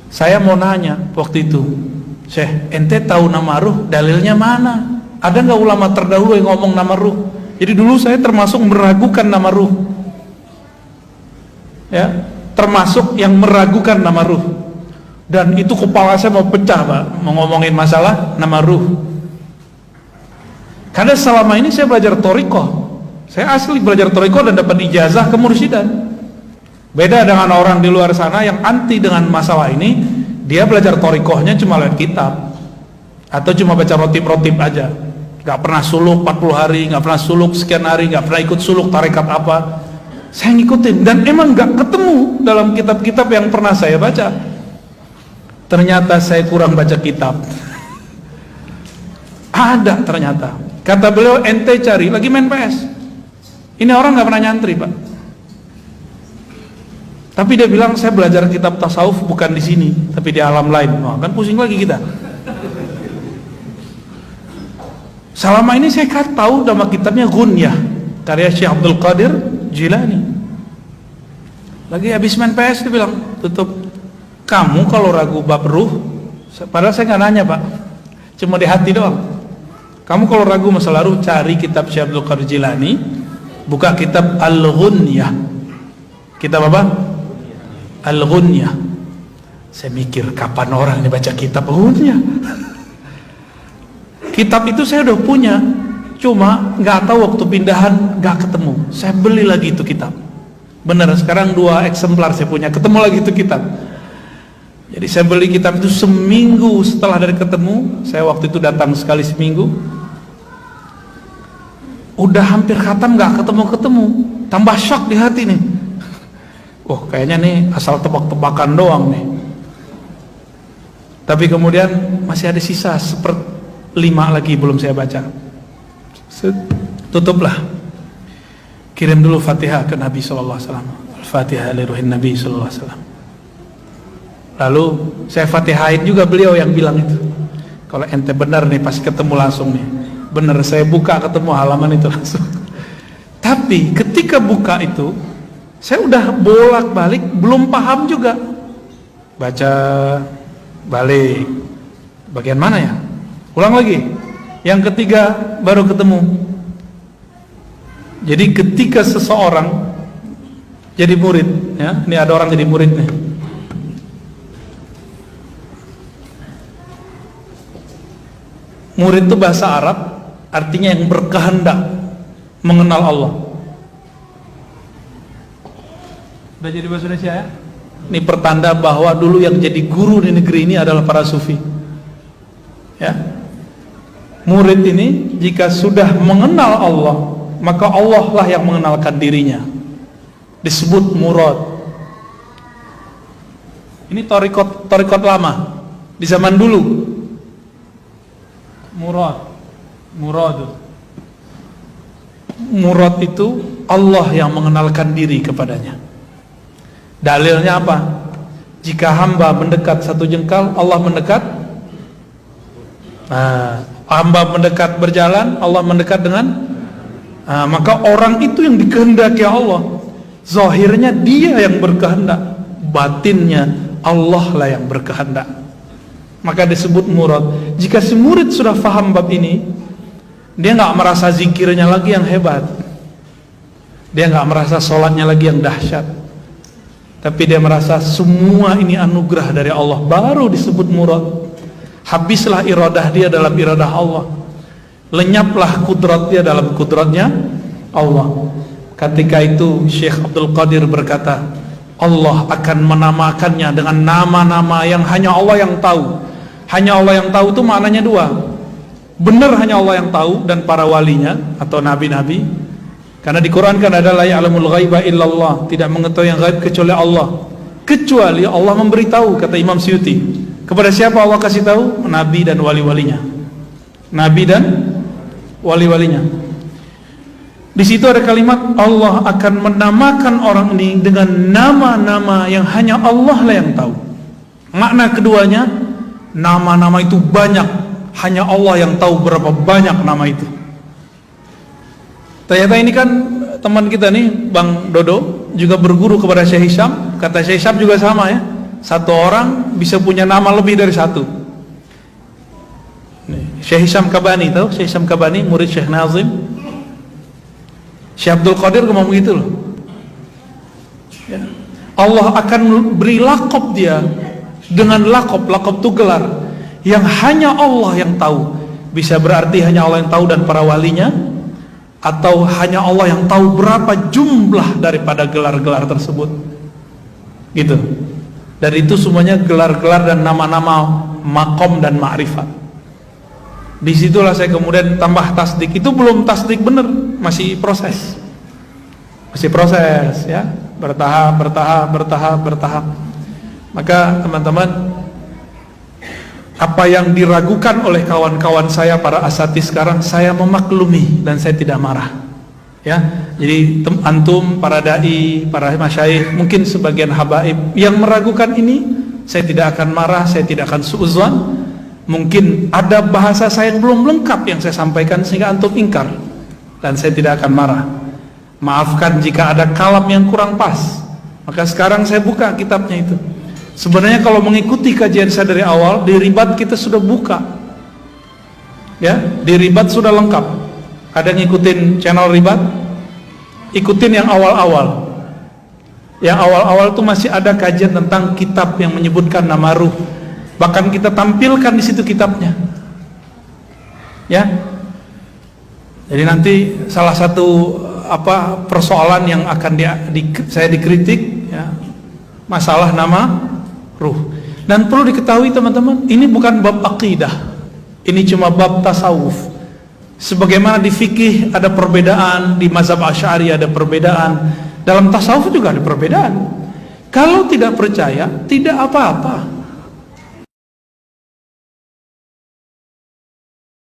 Saya mau nanya waktu itu, Syekh, ente tahu nama ruh, dalilnya mana? Ada nggak ulama terdahulu yang ngomong nama ruh? Jadi dulu saya termasuk meragukan nama ruh, ya, termasuk yang meragukan nama ruh. Dan itu kepala saya mau pecah, Pak, mau ngomongin masalah nama ruh. Karena selama ini saya belajar thoriqah, saya asli belajar thoriqah dan dapat ijazah kemursyidaan. Beda dengan orang di luar sana yang anti dengan masalah ini, dia belajar thoriqahnya cuma lewat kitab atau cuma baca rotib-rotib aja, nggak pernah suluk 40 hari, nggak pernah suluk sekian hari, nggak pernah ikut suluk tarekat apa. Saya ngikutin dan emang nggak ketemu dalam kitab-kitab yang pernah saya baca. Ternyata saya kurang baca kitab. Ada ternyata. Kata beliau, ente cari, lagi main PS. Ini orang nggak pernah nyantri, Pak. Tapi dia bilang saya belajar kitab tasawuf bukan di sini, tapi di alam lain. Oh, kan pusing lagi kita. Selama ini saya tahu nama kitabnya Ghunyah, karya Syekh Abdul Qadir Jilani. Lagi habis main PS dia bilang, tutup. Kamu kalau ragu bab ruh, padahal saya nggak nanya, Pak, cuma di hati doang. Kamu kalau ragu masalah ruh, cari kitab Syekh Abdul Qadir Jilani, buka kitab Al-Ghunyah. Kitab apa? Al-Ghunyah. Saya mikir kapan orang ini baca kitab Ghunyah. Kitab itu saya udah punya, cuma nggak tahu waktu pindahan nggak ketemu. Saya beli lagi itu kitab. Bener, sekarang 2 eksemplar saya punya, ketemu lagi itu kitab. Jadi saya beli kitab itu seminggu setelah dari ketemu. Saya waktu itu datang sekali seminggu. Udah hampir khatam nggak ketemu-ketemu. Tambah shock di hati nih. Oh, kayaknya nih asal tebak-tebakan doang nih. Tapi kemudian masih ada sisa 1/5 lagi belum saya baca. Tutuplah. Kirim dulu Fatihah ke Nabi sallallahu alaihi wasallam. Al-Fatihah li ruhin Nabi sallallahu alaihi wasallam. Lalu saya Fatihain juga beliau yang bilang itu. Kalau ente benar nih pasti ketemu langsung nih. Benar, saya buka ketemu halaman itu langsung. Tapi ketika buka itu, saya udah bolak-balik belum paham juga. Baca balik. Bagian mana ya? Ulang lagi. Yang ketiga baru ketemu. Jadi ketika seseorang jadi murid, ya, ini ada orang jadi murid nih. Murid itu bahasa Arab, artinya yang berkehendak mengenal Allah. Udah jadi bahasa Indonesia ya? Ini pertanda bahwa dulu yang jadi guru di negeri ini adalah para sufi. Ya. Murid ini jika sudah mengenal Allah, maka Allah lah yang mengenalkan dirinya. Disebut murad. Ini torikot lama di zaman dulu. Murad itu Allah yang mengenalkan diri kepadanya. Dalilnya apa? Jika hamba mendekat 1 jengkal, Allah mendekat. Nah, hamba mendekat berjalan, Allah mendekat dengan. Maka orang itu yang dikehendaki Allah. Zahirnya dia yang berkehendak, batinnya Allah lah yang berkehendak. Maka disebut murad. Jika si murid sudah faham bab ini, dia nggak merasa zikirnya lagi yang hebat, dia nggak merasa sholatnya lagi yang dahsyat, tapi dia merasa semua ini anugerah dari Allah, baru disebut murad. Habislah iradah dia dalam iradah Allah, lenyaplah kudrat dia dalam kudratnya Allah. Ketika itu Syekh Abdul Qadir berkata, Allah akan menamakannya dengan nama-nama yang hanya Allah yang tahu. Hanya Allah yang tahu itu maknanya 2. Benar hanya Allah yang tahu dan para walinya atau nabi-nabi. Karena di Quran kan ada la ya'lamul ghaiba illallah, tidak mengetahui yang gaib kecuali Allah. Kecuali Allah memberitahu, kata Imam Suyuti. Kepada siapa Allah kasih tahu? Nabi dan wali-walinya. Nabi dan wali-walinya. Di situ ada kalimat Allah akan menamakan orang ini dengan nama-nama yang hanya Allah lah yang tahu. Makna keduanya, nama-nama itu banyak, hanya Allah yang tahu berapa banyak nama itu. Ternyata ini kan teman kita nih, Bang Dodo, juga berguru kepada Syekh Hisham. Kata Syekh Hisham juga sama ya, satu orang bisa punya nama lebih dari satu. Syekh Hisham Kabani, tahu Syekh Hisham Kabani, murid Syekh Nazim. Syekh Abdul Qadir ngomong gitu loh. Ya. Allah akan beri lakop dia dengan lakop itu gelar yang hanya Allah yang tahu. Bisa berarti hanya Allah yang tahu dan para walinya, atau hanya Allah yang tahu berapa jumlah daripada gelar-gelar tersebut. Gitu. Dari itu semuanya gelar-gelar dan nama-nama makom dan ma'rifat. Disitulah saya kemudian tambah tasdik. Itu belum tasdik bener, masih proses ya, bertahap. Maka teman-teman, apa yang diragukan oleh kawan-kawan saya para asatidz sekarang, saya memaklumi dan saya tidak marah ya. Jadi antum, para dai, para masyayikh, mungkin sebagian habaib yang meragukan ini, saya tidak akan marah, saya tidak akan suudzon. Mungkin ada bahasa saya yang belum lengkap yang saya sampaikan sehingga antum ingkar, dan saya tidak akan marah. Maafkan jika ada kalam yang kurang pas. Maka sekarang saya buka kitabnya itu. Sebenarnya kalau mengikuti kajian saya dari awal, di Ribat kita sudah buka ya, di Ribat sudah lengkap. Ada yang ngikutin channel Ribat? Ikutin yang awal-awal. Yang awal-awal itu masih ada kajian tentang kitab yang menyebutkan nama ruh. Bahkan kita tampilkan di situ kitabnya. Ya. Jadi nanti salah satu persoalan yang akan saya dikritik ya, masalah nama ruh. Dan perlu diketahui teman-teman, ini bukan bab akidah. Ini cuma bab tasawuf. Sebagaimana di fikih ada perbedaan, di mazhab Asy'ari ada perbedaan, dalam tasawuf juga ada perbedaan. Kalau tidak percaya, tidak apa-apa.